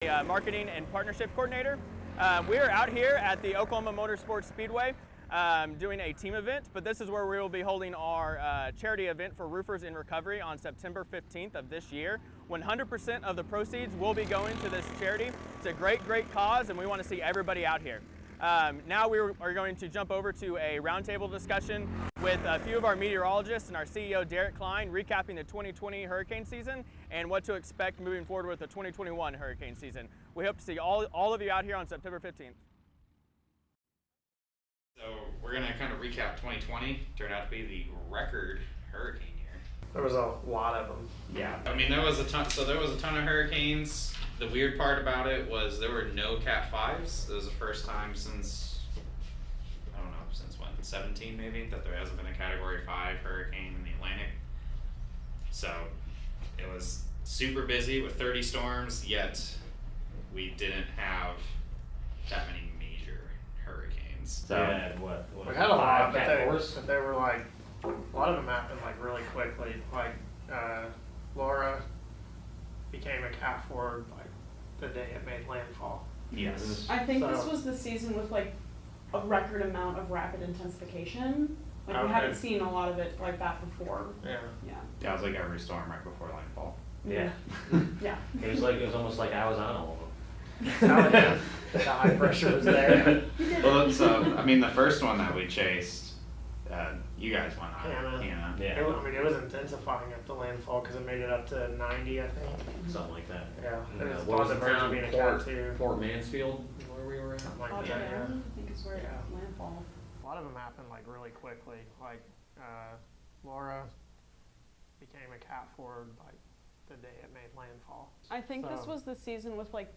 Marketing and Partnership Coordinator. We are out here at the Oklahoma Motorsports Speedway doing a team event, but this is where we will be holding our charity event for Roofers in Recovery on September 15th of this year. 100% of the proceeds will be going to this charity. It's a great cause, and we want to see everybody out here. Now we are going to jump over to a roundtable discussion with a few of our meteorologists and our CEO, Derek Klein, recapping the 2020 hurricane season and what to expect moving forward with the 2021 hurricane season. We hope to see all of you out here on September 15th. So we're going to kind of recap 2020. Turned out to be the record hurricane year. There was a lot of them. Yeah. I mean, there was a ton. So there was a ton of hurricanes. The weird part about it was there were no Cat 5s. It was the first time since, I don't know, since when, 17 maybe, that there hasn't been a Category 5 hurricane in the Atlantic. So it was super busy with 30 storms, yet we didn't have that many major hurricanes. So We had a lot, but they were like, a lot of them happened like really quickly. Like Laura became a Cat 4 like the day it made landfall. Yes. I think this was the season with like a record amount of rapid intensification. Like we haven't seen a lot of it like that before. Yeah. Yeah, it was like every storm right before landfall. Yeah. Yeah. It was almost like I was on all of them. The high pressure was there. Well, so I mean, the first one that we chased, you guys went on. Hannah. Yeah. It was intensifying at the landfall because it made it up to 90, I think. Something like that. Yeah. It was What was on the the verge of town? being a Cat 2. Fort Mansfield, where we were at? Something like Oh, that. yeah. Yeah. I think it's where it landfall. A lot of them happened like really quickly. Like Laura became a Cat 4 like the day it made landfall. I think this So- was the season with like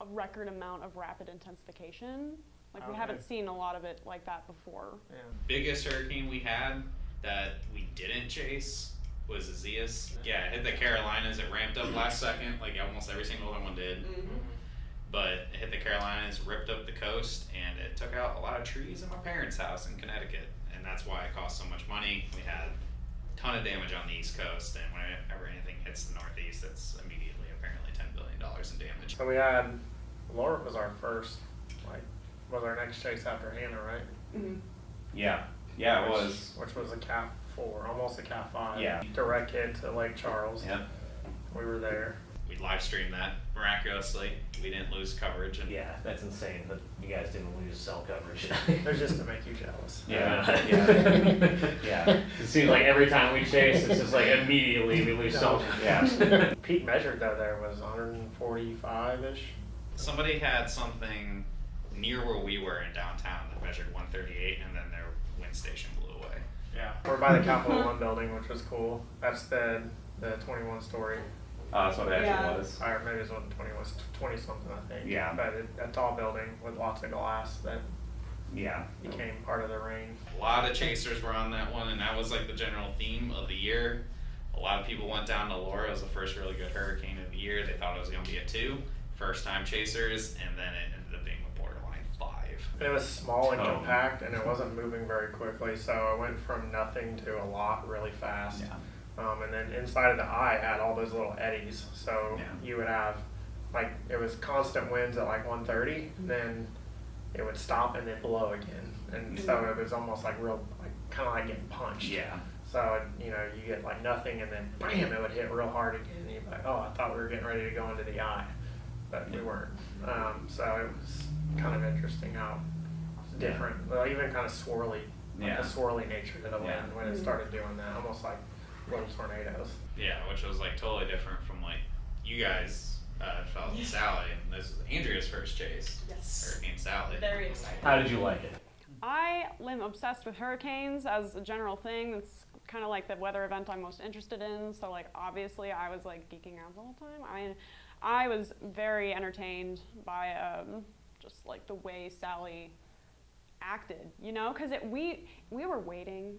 a record amount of rapid intensification. Like we Okay. haven't seen a lot of it like that before. Yeah. Biggest hurricane we had that we didn't chase was Azias. Yeah, it hit the Carolinas. It ramped up last second, like almost every single other one did. But it hit the Carolinas, ripped up the coast, and it took out a lot of trees in my parents' house in Connecticut. And that's why it cost so much money. We had a ton of damage on the East Coast, and whenever anything hits the Northeast, it's immediately apparently $10 billion in damage. So we had Laura was our first, like, was our next chase after Hannah, right? Mm-hmm. Yeah, Which was a Cat 4, almost a Cat 5. Yeah. Direct hit to Lake Charles. Yep. We were there. We live streamed that miraculously. We didn't lose coverage. And Yeah, that's insane, but you guys didn't lose cell coverage. It was just to make you jealous. Yeah. It seems like every time we chase, it's just like immediately we lose cell coverage. Yeah. Peak measured though there was 145-ish. Somebody had something near where we were in downtown that measured 138, and then their wind station blew away. Yeah. We're by the Capital One building, which was cool. That's the 21 story. That's what it actually Yeah. was. Or maybe it wasn't 20, it was 20 something, I think. Yeah. But a tall building with lots of glass that Yeah. became part of the rain. A lot of chasers were on that one, and that was like the general theme of the year. A lot of people went down to Laura. It was the first really good hurricane of the year. They thought it was going to be a 2. First time chasers, and then it ended up being a borderline 5. It was small and compact, and it wasn't moving very quickly, so it went from nothing to a lot really fast. Yeah. And then inside of the eye had all those little eddies, so you would have, like, it was constant winds at like 130, then it would stop and then blow again, and so it was almost like real, like kind of like getting punched. Yeah. So you get like nothing, and then bam, it would hit real hard again. And you'd be like, oh, I thought we were getting ready to go into the eye, but we weren't. So it was kind of interesting how it's different, well, even kind of swirly, like the swirly nature to the wind when it started doing that, almost like little tornadoes. Yeah, which was like totally different from like you guys felt Sally. And this is Andrea's first chase. Yes. Hurricane Sally. Very excited. How did you like it? I am obsessed with hurricanes as a general thing. It's kind of like the weather event I'm most interested in. So like obviously I was like geeking out the whole time. I mean, I was very entertained by just like the way Sally acted, because we were waiting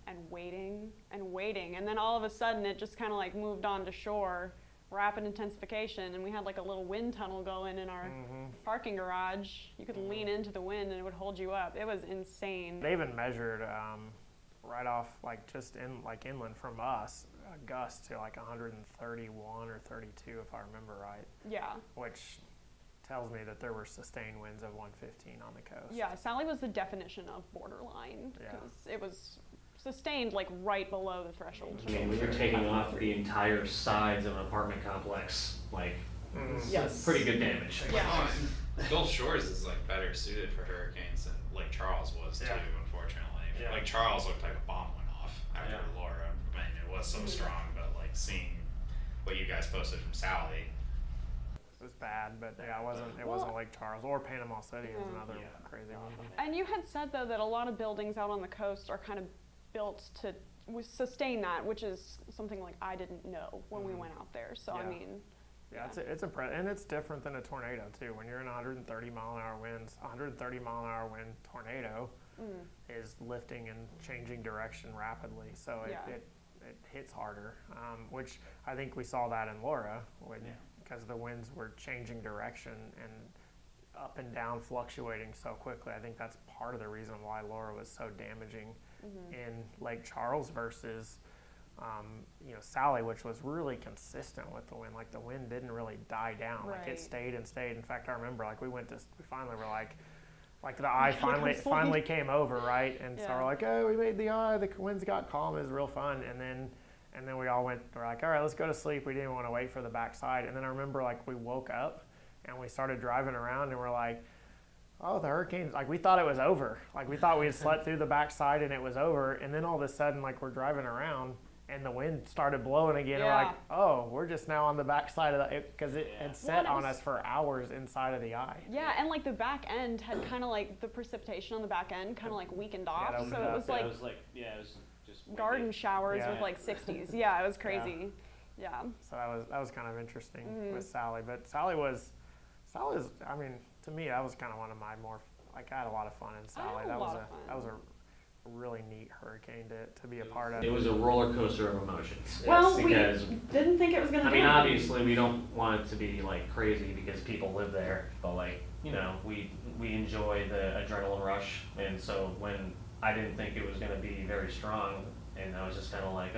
and waiting and waiting, and then all of a sudden it just kind of like moved on to shore, rapid intensification, and we had like a little wind tunnel going in our parking garage. You could lean into the wind and it would hold you up. It was insane. They even measured right off, like just inland from us, a gust to like 131 or 32, if I remember right, Yeah. which tells me that there were sustained winds of 115 on the coast. Yeah, Sally was the definition of borderline Yeah. because it was sustained like right below the threshold. I mean, when you're taking off the entire sides of an apartment complex, like, it's Yes. pretty good damage. Yeah. Gulf Shores is like better suited for hurricanes than Lake Charles was too, Yeah. unfortunately. Yeah. Lake Charles looked like a bomb went off after Yeah. Laura. I mean, it was so strong, but like seeing what you guys posted from Sally. It was bad, but yeah, it wasn't Lake Charles or Panama City is another crazy one. And you had said though that a lot of buildings out on the coast are kind of built to sustain that, which is something like I didn't know when we went out there. So I Yeah. mean, Yeah, it's impressive, and it's different than a tornado too. When you're in 130 mile an hour winds, 130 mile an hour wind tornado is lifting and changing direction rapidly, so Yeah. it hits harder. Which I think we saw that in Laura because the winds were changing direction and up and down, fluctuating so quickly. I think that's part of the reason why Laura was so damaging in Lake Charles versus Sally, which was really consistent with the wind. Like the wind didn't really die down. Like Right. it stayed and stayed. In fact, I remember like we finally were like the eye Sleep. finally came over, right? And so Yeah. we're like, oh, we made the eye. The winds got calm. It was real fun. And then we all we're like, all right, let's go to sleep. We didn't want to wait for the backside. And then I remember like we woke up and we started driving around and we're like, oh, the hurricane's, like we thought it was over. Like we thought we had slept through the backside and it was over. And then all of a sudden, like we're driving around and the wind started blowing again. And we're Yeah. like, oh, we're just now on the backside of because it had set Well, on us for hours inside of the eye. yeah, and like the back end had kind of like the precipitation on the back end kind of like weakened off, opened so up. it was like it was just garden showers Yeah. with like 60s. Yeah, it was crazy. Yeah. So that was kind of interesting with Sally. But Sally was, I mean, to me, that was kind of one of my more, like I had a lot of fun in Sally. had a That lot was of fun. that was a really neat hurricane to be a part of. It was a roller coaster of emotions. Well, because we didn't think it was gonna. I mean, obviously, we don't want it to be like crazy because people live there, but like, we enjoy the adrenaline rush, and so when I didn't think it was going to be very strong, and I was just kind of like,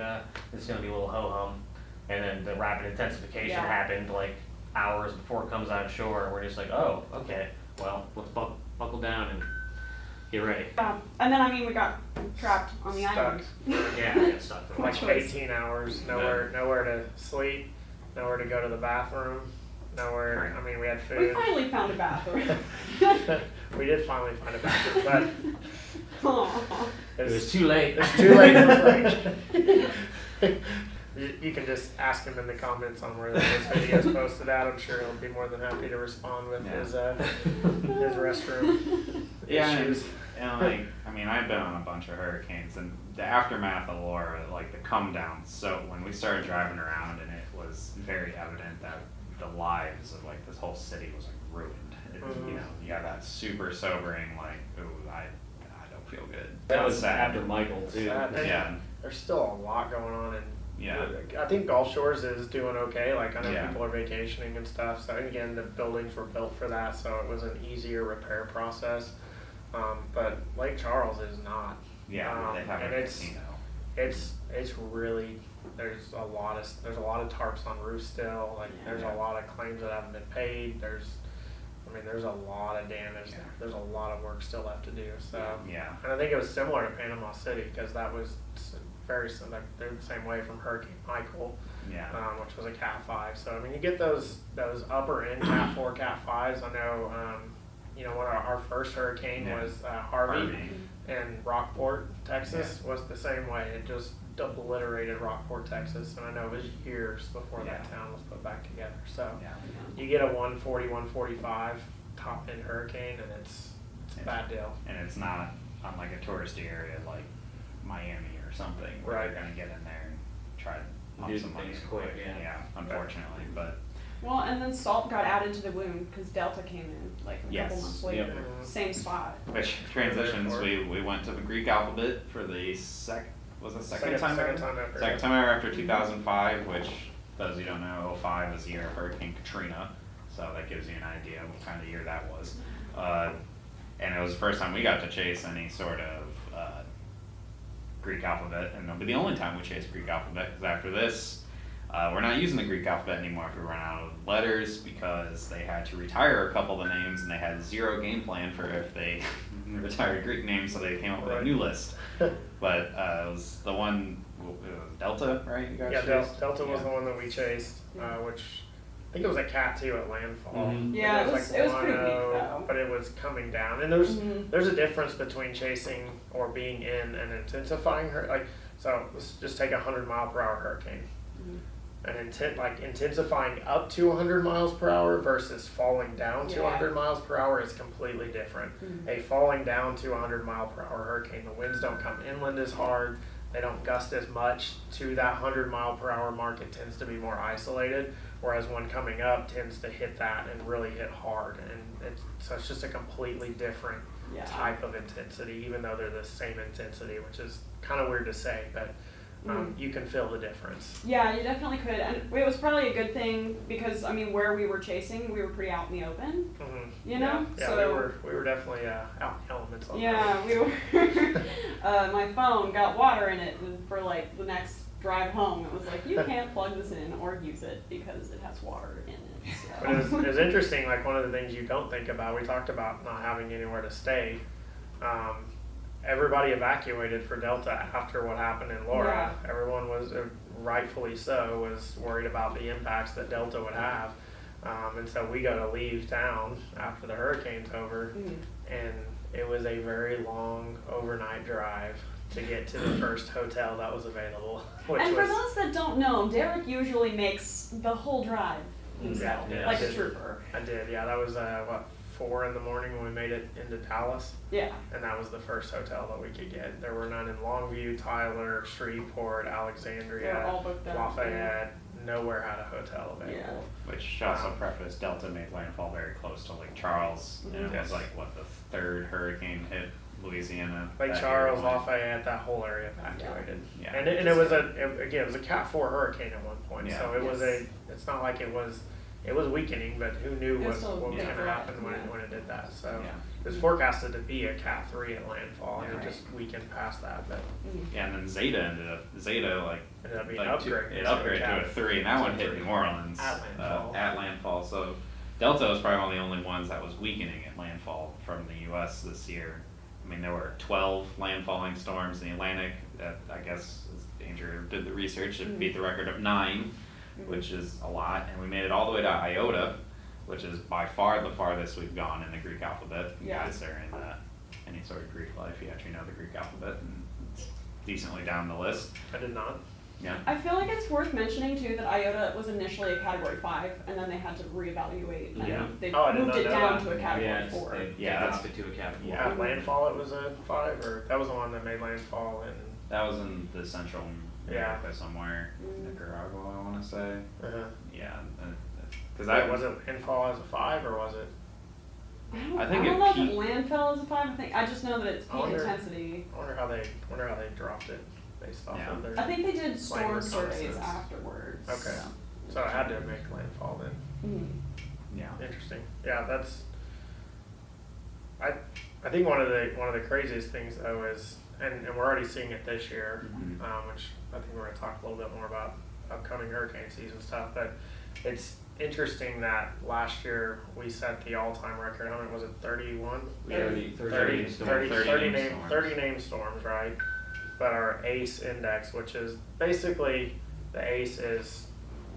this is going to be a little ho-hum, and then the rapid intensification Yeah. happened like hours before it comes on shore, and we're just like, oh, okay, well, let's buckle down and get ready. Yeah, and then I mean we got trapped on the Stuck. island. Yeah, I got stuck for Like Which was- 18 hours, nowhere to sleep, nowhere to go to the bathroom, nowhere. I mean, we had We food. finally found a bathroom. We did finally find a bathroom, Aw. but It was too late. It's too late for Frank. You can just ask him in the comments on where this video's posted at. I'm sure he'll be more than happy to respond with his restroom issues. And like, I mean, I've been on a bunch of hurricanes, and the aftermath of Laura, like the come down. So when we started driving around, and it was very evident that the lives of like this whole city was like ruined. You got that super sobering, like, ooh, I don't feel good. That was sad. after Michael too. Sad. And Yeah. There's still a lot going on, and Yeah. I think Gulf Shores is doing okay. Like I know Yeah. people are vacationing and stuff. So again, the buildings were built for that, so it was an easier repair process. But Lake Charles is not. Yeah, they have and a it's casino. it's really there's a lot of tarps on roofs still. Like there's a lot of claims that haven't been paid. There's a lot of damage. Yeah. There's a lot of work still left to do. So Yeah. and I think it was similar to Panama City because that was very similar. They're the same way from Hurricane Michael, Yeah. which was a Cat 5. So I mean, you get those upper end Cat 4, Cat 5s. I know. What our first hurricane Yeah. was Harvey. And Rockport, Texas was the same way. It just obliterated Rockport, Texas, and I know it was years before that Yeah. town was put back together. So Yeah. you get a 140, 145 top end hurricane, and it's a bad deal. And it's not on like a touristy area like Miami or something where Right. you're gonna get in there and try to pump Do some money things quick. quick, yeah. Yeah, unfortunately, but Well, and then salt got added to the wound because Delta came in like a Yes. couple months later. Yep. Same spot. which transitions we went to the Greek alphabet for the second time Second time ever. Second time ever after 2005, which those who don't know, 05 was the year of Hurricane Katrina, so that gives you an idea of what kind of year that was. And it was the first time we got to chase any sort of Greek alphabet, and it'll be the only time we chase Greek alphabet, because after this, we're not using the Greek alphabet anymore if we run out of letters, because they had to retire a couple of the names, and they had zero game plan for if they retired Greek names, so they came up with a new list. But it was the one, it was Delta, right? You guys Yeah, chased? Delta was the one that we chased, which I think it was a Cat 2 at landfall. Yeah, it was pretty weak 1-0, though. but it was coming down. And there's a difference between chasing or being in and intensifying so let's just take a 100-mile-per-hour hurricane. And intensifying up to 100 miles per hour versus falling down to 100 miles per hour is completely different. A falling down to 100 mile per hour hurricane, the winds don't come inland as hard, they don't gust as much to that 100 mile per hour mark. It tends to be more isolated, whereas one coming up tends to hit that and really hit hard. And so it's just a completely different type of intensity, even though they're the same intensity, which is kind of weird to say, but you can feel the difference. Yeah, you definitely could, and it was probably a good thing because I mean, where we were chasing, we were pretty out in the open. You know, yeah, so we were definitely out in the elements. On yeah, we were. My phone got water in it for like the next drive home. It was like, you can't plug this in or use it because it has water in it. So. But it was interesting. Like one of the things you don't think about. We talked about not having anywhere to stay. Everybody evacuated for Delta after what happened in Laura. Yeah. Everyone was, rightfully so, was worried about the impacts that Delta would have. And so we got to leave town after the hurricane's over. And it was a very long overnight drive to get to the first hotel that was available. And for those that don't know, Derek usually makes the whole drive himself, like a trooper. I did, yeah. That was, 4 in the morning when we made it into Dallas. Yeah. And that was the first hotel that we could get. There were none in Longview, Tyler, Shreveport, Alexandria, all booked up, Lafayette. Nowhere had a hotel available. Which should also preface, Delta made landfall very close to Lake Charles. And it was like, what, the third hurricane hit Louisiana? Lake Charles, Lafayette, that whole area evacuated. Yeah. And it was it was a Cat 4 hurricane at one point. Yeah. So it was it's not like it was weakening, but who knew what was going to happen when it did that. So it was forecasted to be a Cat 3 at landfall, and it just weakened past that. But yeah, and then Zeta ended up ended up being upgraded. It upgraded to a 3, and that one hit New Orleans at landfall. So Delta was probably one of the only ones that was weakening at landfall from the U.S. this year. I mean, there were 12 landfalling storms in the Atlantic. That, I guess, as Andrew did the research, it beat the record of 9. Which is a lot, and we made it all the way to Iota, which is by far the farthest we've gone in the Greek alphabet. You guys are in any sort of Greek life, you actually know the Greek alphabet, and it's decently down the list. I did not. Yeah. I feel like it's worth mentioning too that Iota was initially a Category 5, and then they had to reevaluate, and they moved it down to a Category 4. That's to a Category 4. Yeah, at landfall it was a 5, or that was the one that made landfall in. That was in the central America somewhere, Nicaragua, I want to say. Yeah, because was it landfall as a 5, or was it? I think I don't know if it landfell as a 5. I just know that it's peak intensity. I wonder how they dropped it based off of their. I think they did storm surveys afterwards. Okay, so it had to make landfall then. Yeah. Interesting. Yeah, that's. I think one of the craziest things though is, and we're already seeing it this year, which I think we're going to talk a little bit more about upcoming hurricane season stuff, but it's interesting that last year we set the all-time record. How many was it? 31? 30 name storms, right? But our ACE index, which is basically, the ACE is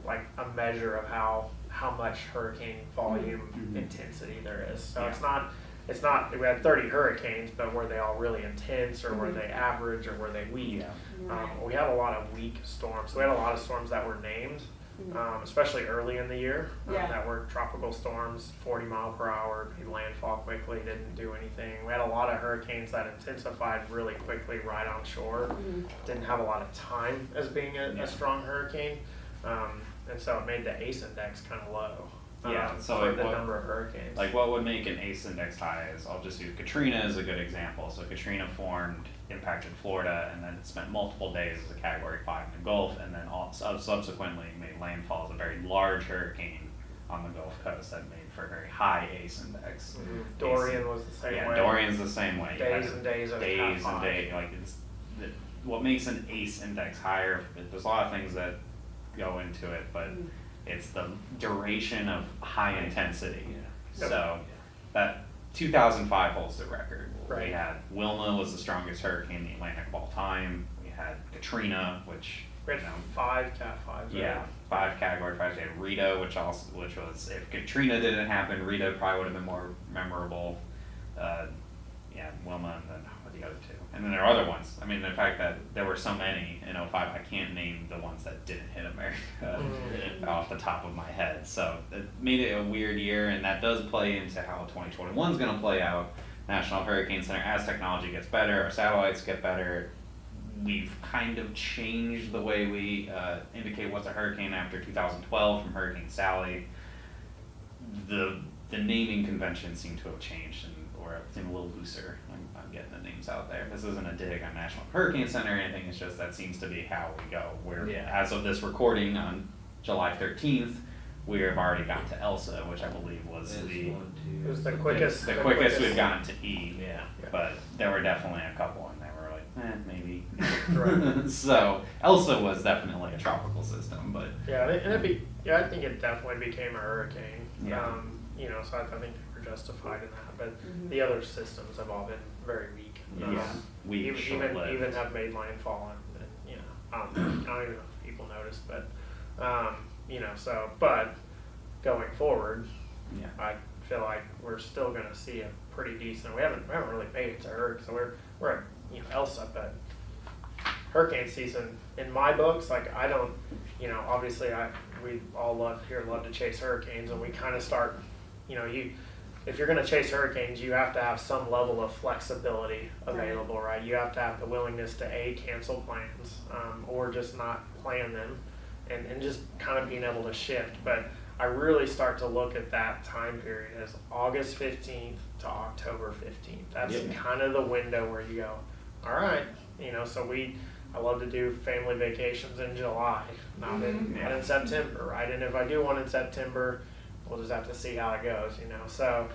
like a measure of how much hurricane volume intensity there is. So it's not we had 30 hurricanes, but were they all really intense, or were they average, or were they weak? We had a lot of weak storms. So we had a lot of storms that were named, especially early in the year, that were tropical storms, 40 mile per hour, made landfall quickly, didn't do anything. We had a lot of hurricanes that intensified really quickly right on shore, didn't have a lot of time as being a strong hurricane, and so it made the ACE index kind of low. So for the number of hurricanes. Like what would make an ACE index high is, I'll just use Katrina as a good example. So Katrina impacted Florida, and then it spent multiple days as a Category 5 in the Gulf, and then subsequently made landfall as a very large hurricane on the Gulf Coast that made for a very high ACE index. Dorian was the same way. Yeah, Dorian's the same way. Days and days of days and days. Like what makes an ACE index higher, there's a lot of things that go into it, but it's the duration of high intensity. Yep. So that 2005 holds the record. Right. We had Wilma was the strongest hurricane in the Atlantic of all time. We had Katrina, which We had 5 Cat 5s. yeah, 5 category 5s. We had Rita, which was, if Katrina didn't happen, Rita probably would have been more memorable. Yeah, Wilma, and then the other two. And then there are other ones. I mean, the fact that there were so many in 05, I can't name the ones that didn't hit America off the top of my head. So it made it a weird year, and that does play into how 2021 is going to play out. National Hurricane Center, as technology gets better, our satellites get better, we've kind of changed the way we indicate what's a hurricane after 2012 from Hurricane Sally. The naming conventions seem to have changed, or seem a little looser. I'm getting the names out there. This isn't a dig on National Hurricane Center or anything, it's just that seems to be how we go. As of this recording on July 13th, we have already gotten to Elsa, which I believe was It was the quickest. the quickest we've gotten to E. Yeah. But there were definitely a couple in there where we're like, maybe. Right. So Elsa was definitely a tropical system, but Yeah, and I think it definitely became a hurricane. Yeah. So I think they were justified in that. But the other systems have all been very weak. weak, even short-lived. have made landfall, and I don't even know if people noticed, but but going forward, Yeah. I feel like we're still going to see a pretty decent. We haven't really made it to hurricane, so we're at Elsa, but hurricane season in my books, like I don't, obviously we all love to chase hurricanes, and we kind of start, if you're going to chase hurricanes, you have to have some level of flexibility available, right? You have to have the willingness to cancel plans, or just not plan them, and just kind of being able to shift. But I really start to look at that time period as August 15th to October 15th. That's kind of the window where you go, all right, so I love to do family vacations in July, not in September, right? And if I do one in September, we'll just have to see how it goes, So,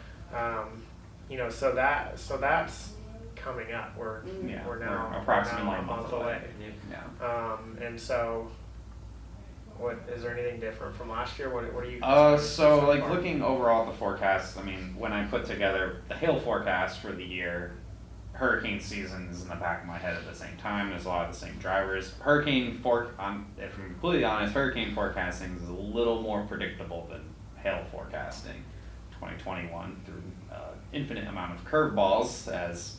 so that's coming up. We're now approximately a month away. Yeah. And so, what is there anything different from last year? What are you? So like looking overall at the forecast, I mean, when I put together the hail forecast for the year, hurricane season is in the back of my head at the same time. There's a lot of the same drivers. If I'm completely honest, hurricane forecasting is a little more predictable than hail forecasting. 2021 through infinite amount of curveballs, as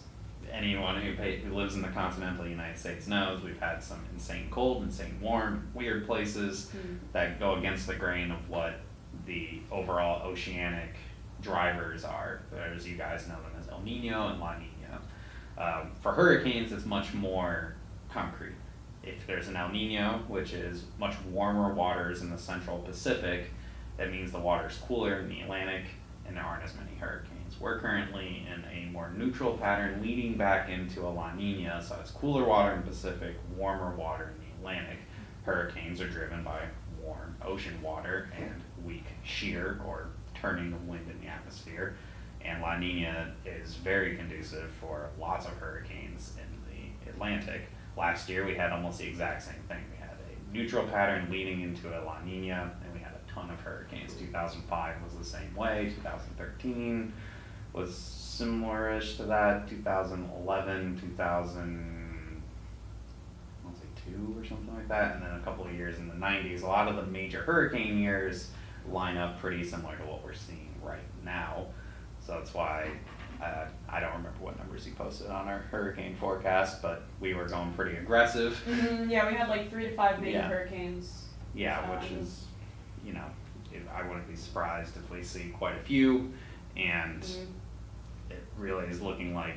anyone who lives in the continental United States knows. We've had some insane cold, insane warm, weird places that go against the grain of what the overall oceanic drivers are. As you guys know them as El Nino and La Nina. For hurricanes, it's much more concrete. If there's an El Nino, which is much warmer waters in the central Pacific, that means the water's cooler in the Atlantic and there aren't as many hurricanes. We're currently in a more neutral pattern leading back into a La Nina, so it's cooler water in the Pacific, warmer water in the Atlantic. Hurricanes are driven by warm ocean water and weak shear, or turning of wind in the atmosphere. And La Nina is very conducive for lots of hurricanes in the Atlantic. Last year we had almost the exact same thing. We had a neutral pattern leading into a La Nina, and we had a ton of hurricanes. 2005 was the same way. 2013 was similar-ish to that. 2011, 2002 or something like that, and then a couple of years in the 90s. A lot of the major hurricane years line up pretty similar to what we're seeing right now. So that's why I don't remember what numbers he posted on our hurricane forecast, but we were going pretty aggressive. Yeah, we had like 3 to 5 big hurricanes. Yeah, which is, I wouldn't be surprised if we see quite a few, and it really is looking like,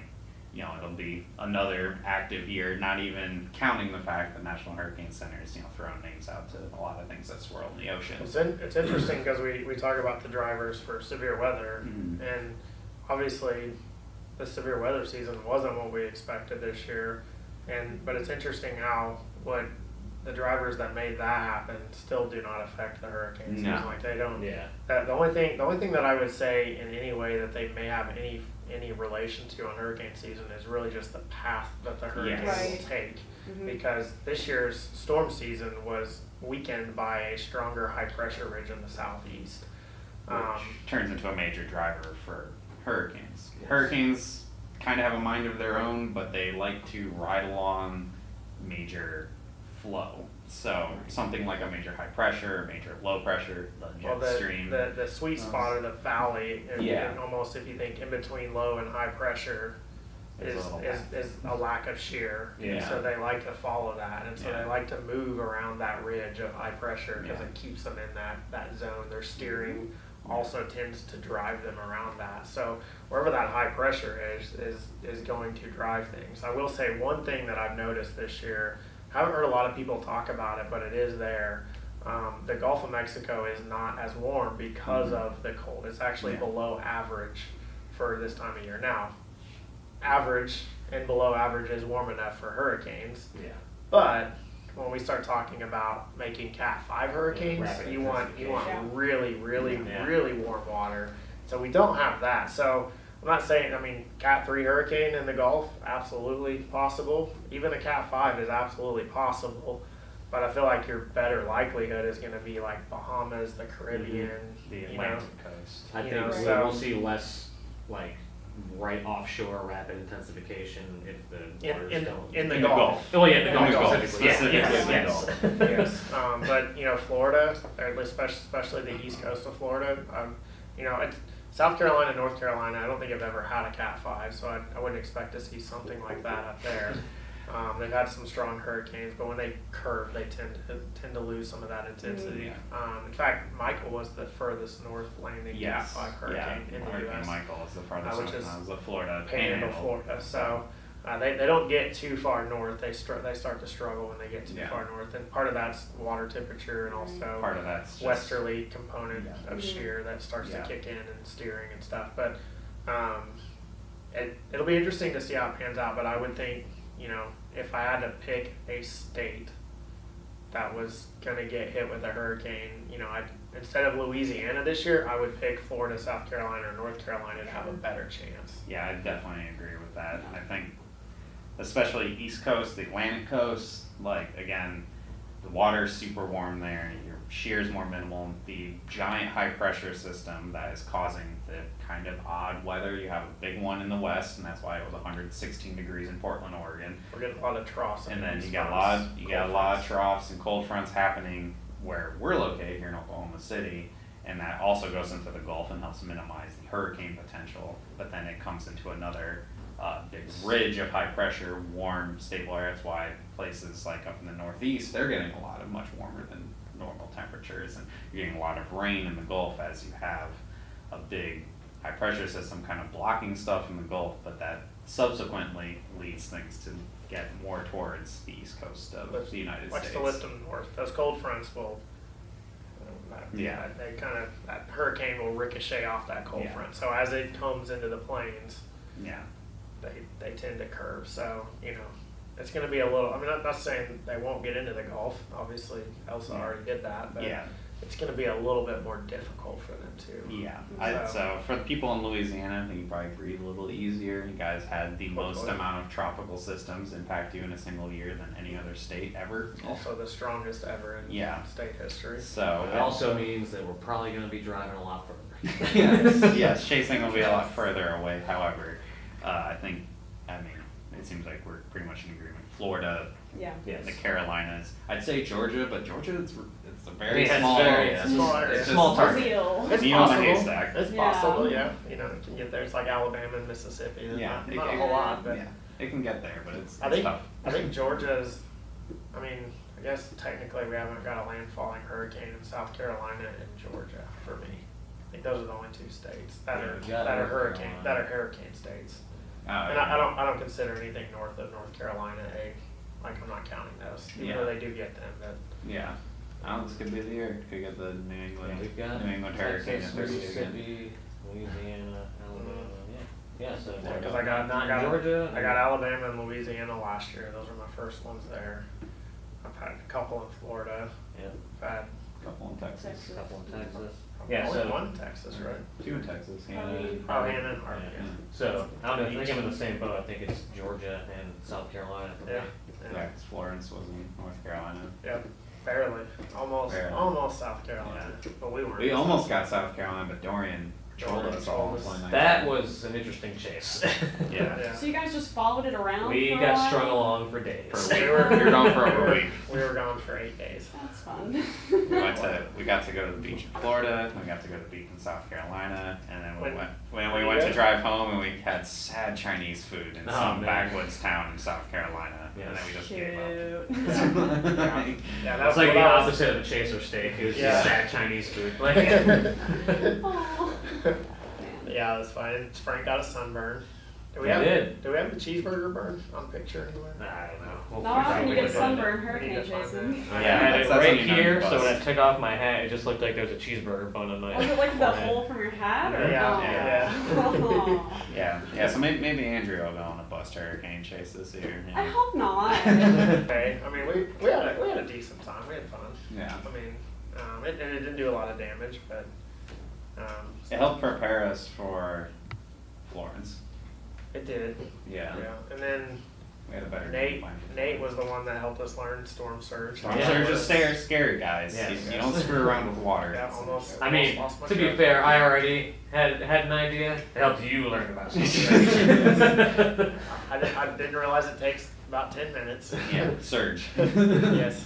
it'll be another active year, not even counting the fact that National Hurricane Center is, throwing names out to a lot of things that swirl in the ocean. It's interesting because we talk about the drivers for severe weather, and obviously the severe weather season wasn't what we expected this year, but it's interesting how what the drivers that made that happen still do not affect the hurricane season. No. Like they don't. Yeah. The only thing that I would say in any way that they may have any relation to on hurricane season is really just the path that the hurricane Yes. Right. will take. Mhm. Because this year's storm season was weakened by a stronger high pressure ridge in the southeast. Which Um, turns into a major driver for hurricanes. Yes. Hurricanes kind of have a mind of their own, but they like to ride along major flow. So something like a major high pressure, major low pressure, the Well, jet stream. the sweet spot of the valley, Yeah. and almost if you think in between low and high pressure, Is is a little is a lack of shear. And Yeah. so they like to follow that, and so Yeah. they like to move around that ridge of high pressure because Yeah. it keeps them in that zone. Their steering also tends to drive them around that. So wherever that high pressure is going to drive things. I will say one thing that I've noticed this year. Haven't heard a lot of people talk about it, but it is there. The Gulf of Mexico is not as warm because of the cold. It's actually Yeah. below average for this time of year. Now, average and below average is warm enough for hurricanes, Yeah. but when we start talking about making Cat 5 hurricanes, Rapid you want intensification. really Yeah. really warm water. So we don't have that. So I'm not saying, I mean, Cat 3 hurricane in the Gulf, absolutely possible. Even a Cat 5 is absolutely possible. But I feel like your better likelihood is going to be like Bahamas, the Caribbean, The you know. Atlantic coast. I You think know, we'll, so- we'll see less like right offshore rapid intensification if the waters don't. in the In the Gulf. Gulf. Oh yeah, the In Gulf the Gulf, specifically. Yeah, specifically yes, in the yes. Yes, but you know, Florida, or at least especially the east coast of Florida, you know, it's South Carolina, North Carolina. I don't think I've ever had a Cat 5, so I wouldn't expect to see something like that up there. They've had some strong hurricanes, but when they curve, they tend to lose some of that intensity. In fact, Michael was the furthest north landing Yes. Cat 5 hurricane in the Hurricane U.S. Michael is the farthest which north, is and that was the Florida Panhandle, Florida. So they don't get too far north. They start to struggle when they get too Yeah. far north, and part of that's water temperature and also Part of that's just, westerly component Yeah. of shear that starts Yeah. to kick in and steering and stuff. But it'll be interesting to see how it pans out. But I would think, you know, if I had to pick a state that was going to get hit with a hurricane, you know, instead of Louisiana this year, I would pick Florida, South Carolina, or North Carolina to have a better chance. Yeah, I definitely agree with that. I think, especially East Coast, the Atlantic Coast, like, again, the water's super warm there, your shear's more minimal. The giant high pressure system that is causing the kind of odd weather. You have a big one in the west, and that's why it was 116 degrees in Portland, Oregon. We're getting a lot of troughs. And then these you got a fronts, lot of cold fronts. troughs and cold fronts happening where we're located here in Oklahoma City, and that also goes into the Gulf and helps minimize the hurricane potential. But then it comes into another big ridge of high pressure, warm, stable air. That's why places like up in the Northeast, they're getting a lot of much warmer than normal temperatures, and you're getting a lot of rain in the Gulf as you have a big high pressure system kind of blocking stuff in the Gulf, but that subsequently leads things to get more towards the east coast of the United Likes States. to lift them north. Those cold fronts will. Yeah. They kind of, that hurricane will ricochet off that cold Yeah. front. So as it comes into the plains, Yeah. they tend to curve. So, you know, it's going to be a little. I mean, I'm not saying they won't get into the Gulf. Obviously, Elsa Yeah. already did that, but Yeah. it's going to be a little bit more difficult for them too. Yeah. So- So for the people in Louisiana, I think you probably breathe a little easier. You guys had the most Hopefully. amount of tropical systems impact you in a single year than any other state ever. Also, the strongest ever in Yeah. state history. So It also means that we're probably going to be driving a lot further. yes, chasing will be a lot further away. However, I mean, it seems like we're pretty much in agreement. Florida, Yeah. Yes. the Carolinas. I'd say Georgia, but Georgia, it's a very Yeah, it's small. very- it's small area. just- Small target. Brazil. It's Needle in a possible. haystack. It's Yeah. possible, yeah. You know, you can get there. It's like Alabama and Mississippi. There's Yeah, not a whole lot, but Yeah, it can get there, but it's I think tough. I think Georgia's. I mean, I guess technically we haven't got a landfalling hurricane in South Carolina and Georgia for me. I think those are the only two states that Yeah, are we got that are North hurricane Carolina. that are hurricane states. Oh, And yeah. I don't consider anything north of North Carolina like I'm not counting those. Even Yeah. though they do get them, but Yeah. This could be the year. Could get the New England, We've got New England hurricane Texas, at 30 again. Mississippi, Louisiana, Alabama. Yeah. Yeah. So because I got not Georgia. I got Alabama and Louisiana last year. Those are my first ones there. I I've had a couple in Florida. Yeah. I've had Couple in Texas. Texas. A couple in Texas. Yeah, only so- one in Texas, right? 2 in Texas. Probably- Oh, Hannah and Harvey. Yeah. So, I think I'm in the same boat. I think it's Georgia and South Carolina. for me. Yeah. Yeah, 'cause Florence was in North Carolina. Yep. Barely. Almost. Barely. Almost South Carolina. But we weren't. We almost got South Carolina, but Dorian trolled Dorian us all. trolled us. one night. That was an interesting chase. Yeah. Yeah. So you guys just followed it around? We for a got while? strung along for days. For a We week. were- We were gone for over a week. We were gone for 8 days. That's fun. We got to go to the beach in Florida, we got to go to the beach in South Carolina, and then When we you went to go? drive home and we had sad Chinese food in Oh, some man. backwoods town in South Carolina, and then we just gave up. Cute. Yeah. Yeah, That's like the what I was- opposite of a chaser steak. It was Yeah. just sad Chinese food. Like, Aw. Yeah, that's fine. Frank got a sunburn. Do we I have? did. Do we have the cheeseburger burn on picture anywhere? I don't know. We'll Not often probably you get find it. sunburn We hurricane need to find Jason. it. I Yeah, had that's it something right you know here, you so bust. when I took off my hat, it just looked like there was a cheeseburger bun on my Was it like the forehead. hole from your hat? Or? Yeah, Oh. Yeah, so maybe Andrea will go on a bust hurricane chase this year. I hope not. Okay. I mean, we had a decent time. We had fun. Yeah. I mean, it didn't do a lot of damage, but It helped prepare us for Florence. it did. Yeah. Yeah. And then We had a better Nate game plan. Nate was the one that helped us learn storm surge. Storm Yeah. surge is scary, guys. Yeah. You don't screw around with water. Yeah, almost. I mean, Lost my to be track. fair, I already had an idea. It helped you learn about something. I didn't realize it takes about 10 minutes. Yeah, surge. Yes.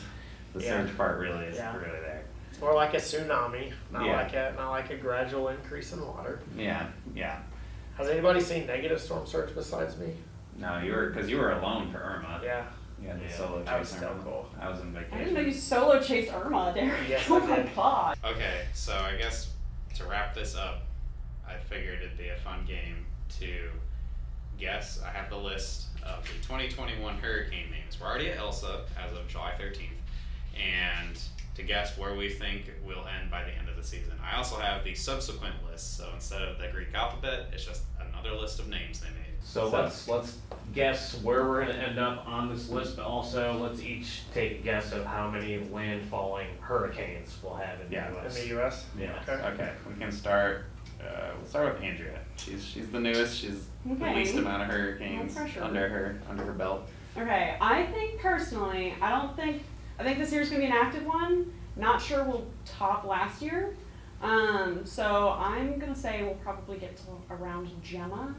The Yeah. surge part really is Yeah. really there. It's more like a tsunami, not Yeah. like a gradual increase in water. Yeah, yeah. Has anybody seen negative storm surge besides me? No, because you were alone for Irma. Yeah. You had the Yeah. solo That was chase still Irma. cool. I was on I vacation. didn't know you solo chased Irma, Derek. Yes, Oh I my did. god. Okay, so I guess to wrap this up, I figured it'd be a fun game to guess. I have the list of the 2021 hurricane names. We're already at Elsa as of July 13th, and to guess where we think we'll end by the end of the season. I also have the subsequent list, so instead of the Greek alphabet, it's just another list of names they made. So let's guess where we're gonna end up on this list, but also let's each take a guess of how many landfalling hurricanes we'll have in the Yeah. US. In the U.S. Yeah. Okay. Okay, we can start. We'll start with Andrea. She's the newest. She's the Okay. least amount of hurricanes No pressure. under her belt. Okay, I think personally, I think this year's gonna be an active one. Not sure we'll top last year. So I'm gonna say we'll probably get to around Gemma.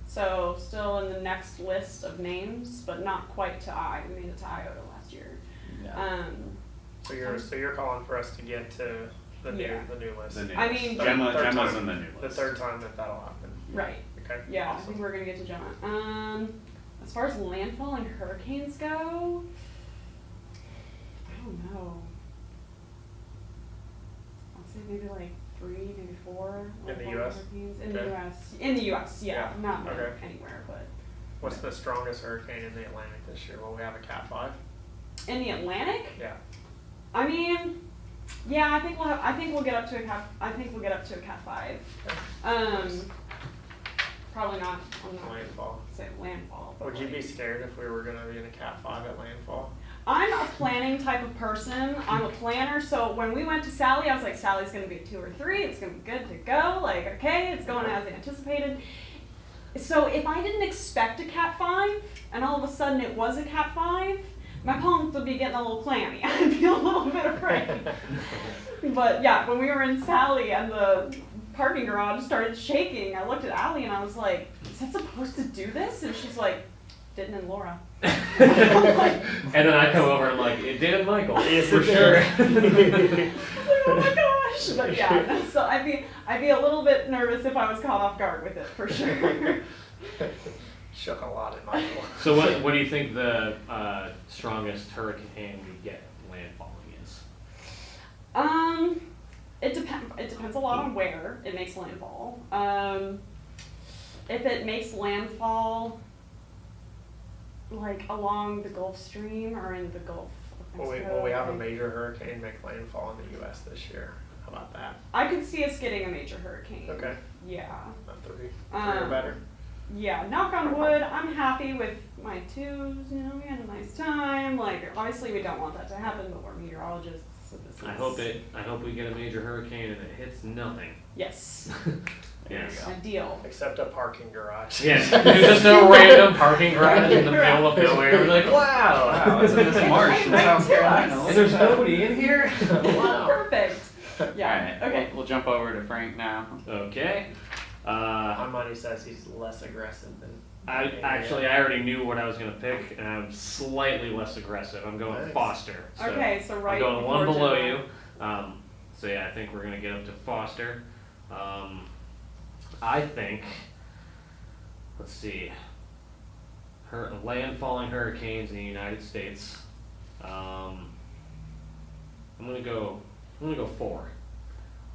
So still in the next list of names, but not quite to I. We made it to Iota last year. Yeah. So you're calling for us to get to the new Yeah. the new list. The new I list. mean- Gemma's Third in time. the new The list. third time that'll happen. Right. Okay. Yeah, I Awesome. think we're gonna get to Gemma. As far as landfall and hurricanes go, I don't know. I'd say maybe like 3, maybe 4. In the landfall US? hurricanes. In the Okay. US. In the US, yeah. Yeah. Not like Okay. anywhere, but What's the strongest hurricane in the Atlantic this year? Will we have a Cat 5? in the Atlantic, Yeah. I mean, yeah, I think we'll get up to a cat. I think we'll get up to a cat 5. Probably not. I'm not Landfall. say landfall. but Would you like- be scared if we were gonna be in a Cat 5 at landfall? I'm a planning type of person. I'm a planner, so when we went to Sally, I was like, Sally's gonna be a 2 or 3. It's gonna be good to go. Like, okay, it's going as anticipated. So if I didn't expect a Cat 5, and all of a sudden it was a Cat 5, my palms would be getting a little clammy. I'd be a little bit afraid. But yeah, when we were in Sally and the parking garage started shaking, I looked at Allie and I was like, is that supposed to do this? And she's like, didn't in Laura. And then I come over and I'm like, it did in Michael. Yes, for it sure. I was like, oh my gosh! But yeah, so I'd be a little bit nervous if I was caught off guard with it for sure. Shook a lot in Michael. So what do you think the strongest hurricane we get landfalling is? It depends a lot on where it makes landfall. If it makes landfall like along the Gulf Stream or in the Gulf of Mexico, Will we have a like- major hurricane make landfall in the U.S. this year? How about that? I could see us getting a major hurricane. Okay. Yeah. Not 3. 3 or Um, better. yeah, knock on wood, I'm happy with my twos, you know, we had a nice time. Like, obviously we don't want that to happen, but we're meteorologists, so this is... I hope we get a major hurricane and it hits nothing. Yes, Yes. ideal. Except a parking garage. Yes. There's just no random parking garage in the middle of nowhere. We're like, wow, Wow, it's in this marsh in South Carolina. and there's nobody in here. Wow. Perfect. Yeah, Alright, okay. we'll jump over to Frank now. Okay. My money says he's less aggressive than. I already knew what I was gonna pick, and I'm slightly less aggressive. I'm going Nice. Foster. So Okay, so right I'm going one before below July. you. So yeah, I think we're gonna get up to Foster. I think. Let's see. Landfalling hurricanes in the United States. I'm gonna go 4.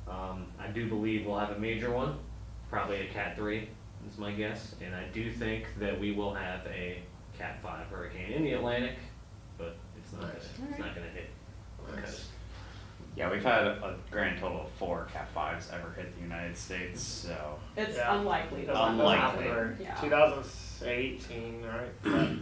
I do believe we'll have a major one, probably a Cat 3 is my guess, and I do think that we will have a Cat 5 hurricane in the Atlantic, but it's not gonna hit the coast. Yeah, we've had a grand total of 4 Cat 5s ever hit the United States, so It's Yeah. unlikely. to Doesn't Unlikely. happen very- Yeah. 2018, right?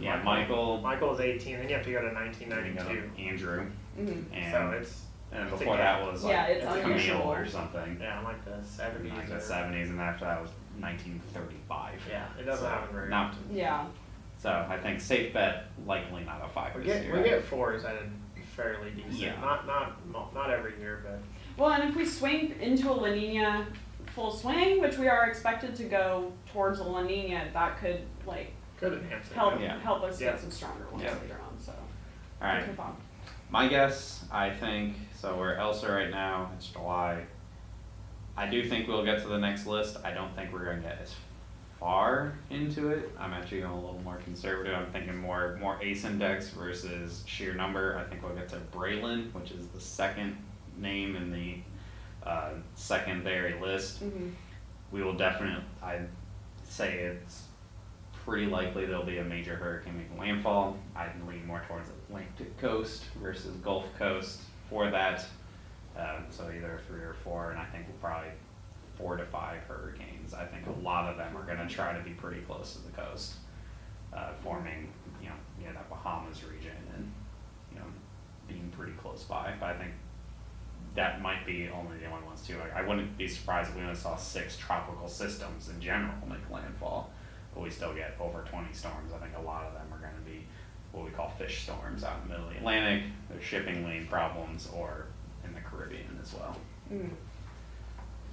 yeah, Michael, Michael was 18, then you have to go to you know, 1992. Andrew, Mhm. So and it's before that was like Yeah, it's Camille unusual. or something, yeah, like the 70s. like the or- 70s, and after that was 1935. Yeah, it doesn't So, happen very not- often. Yeah, So I think safe bet, likely not a 5 We this get year. we get 4s at a fairly decent. Yeah. Not every year, but well, and if we swing into a La Nina full swing, which we are expected to go towards a La Nina, that could like could enhance it. help Yeah. help us Yeah. get some stronger ones Yeah. later on. So, All right. good thought. My guess, I think, so we're Elsa right now, it's July. I do think we'll get to the next list. I don't think we're gonna get as far into it. I'm actually going a little more conservative. I'm thinking more ace index versus sheer number. I think we'll get to Braylon, which is the second name in the secondary list. Mhm. We will definitely, I'd say it's pretty likely there'll be a major hurricane making landfall. I'd lean more towards Atlantic coast versus Gulf Coast for that. So either 3 or 4, and I think we'll probably 4 to 5 hurricanes. I think a lot of them are going to try to be pretty close to the coast, forming, that Bahamas region and, being pretty close by. But I think that might be only the only ones too. Like, I wouldn't be surprised if we only saw 6 tropical systems in general make landfall, but we still get over 20 storms. I think a lot of them are going to be what we call fish storms out in the middle of the Atlantic. There's shipping lane problems, or in the Caribbean as well. Mm.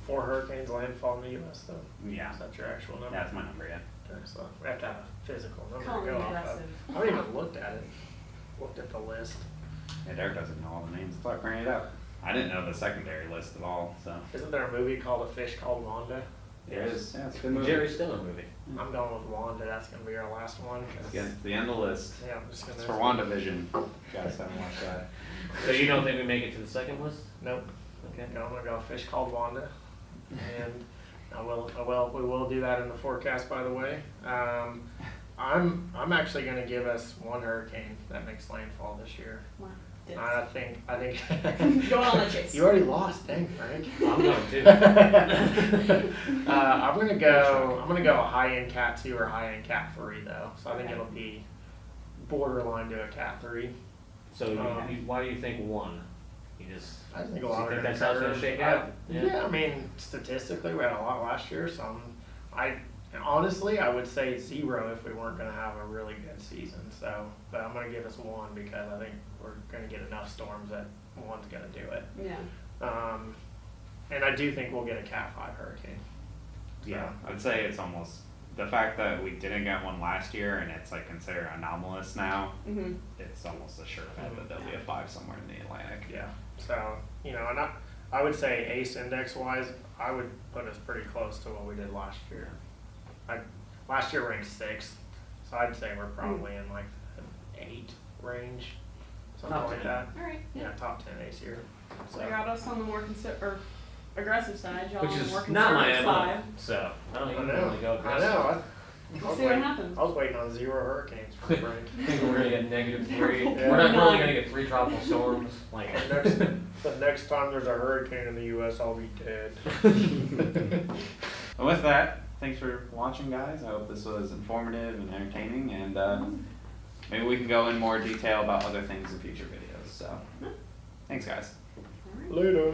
4 hurricanes landfall in the U.S. though. Yeah, Is that your actual number? that's my number. Yeah. Okay, so we have to have a physical number Call to me go off aggressive. of. I haven't even looked at it. Looked at the list. Yeah, Derek doesn't know all the names. Start bringing it up. I didn't know the secondary list at all. So Isn't there a movie called A Fish Called Wanda? there it is. Yeah, it's a good movie. Jerry Stiller movie. I'm going with Wanda. That's gonna be our last one. 'cause- Let's get to the end of the list. Yeah, I'm just gonna. It's for WandaVision. Guys haven't watched that. So you don't think we make it to the second list? Nope. Okay. No, I'm gonna go Fish Called Wanda, and we will do that in the forecast. By the way, I'm actually gonna give us 1 hurricane that makes landfall this year. Wow. I think. Going on the chase. You already lost, dang Frank. I'm going to. I'm gonna go a high end Cat 2 or high end Cat 3 though. So I think Okay. it'll be borderline to a Cat 3. So why do you think 1? You just I think a you lot think of that's how it's gonna shake out? Yeah, I mean, statistically, we had a lot last year, so honestly, I would say 0 if we weren't gonna have a really good season, so, but I'm gonna give us 1 because I think we're gonna get enough storms that 1's gonna do it. Yeah. And I do think we'll get a Cat 5 hurricane. Yeah, I'd say it's almost the fact that we didn't get one last year and it's like considered anomalous now. Mhm. It's almost a sure bet that there'll be a 5 somewhere in the Atlantic. Yeah, so, and I would say ace index wise, I would put us pretty close to what we did last year. Last year ranked 6th, so I'd say we're probably in like an 8 range, something Top like 10. that. All right. Yeah, top 10 ace year. So I got us on the more aggressive side, y'all Which on the is more not my conservative MO. side. So I don't I even know, really go I aggressive. know. I We'll was see what waiting- happens. I was waiting on 0 hurricanes for Frank. I think we're gonna get -3. Yeah. We're not really gonna get 3 tropical storms. Like The next time there's a hurricane in the U.S., I'll be dead. And with that, thanks for watching, guys. I hope this was informative and entertaining, and maybe we can go in more detail about other things in future videos. So, thanks, guys. Later.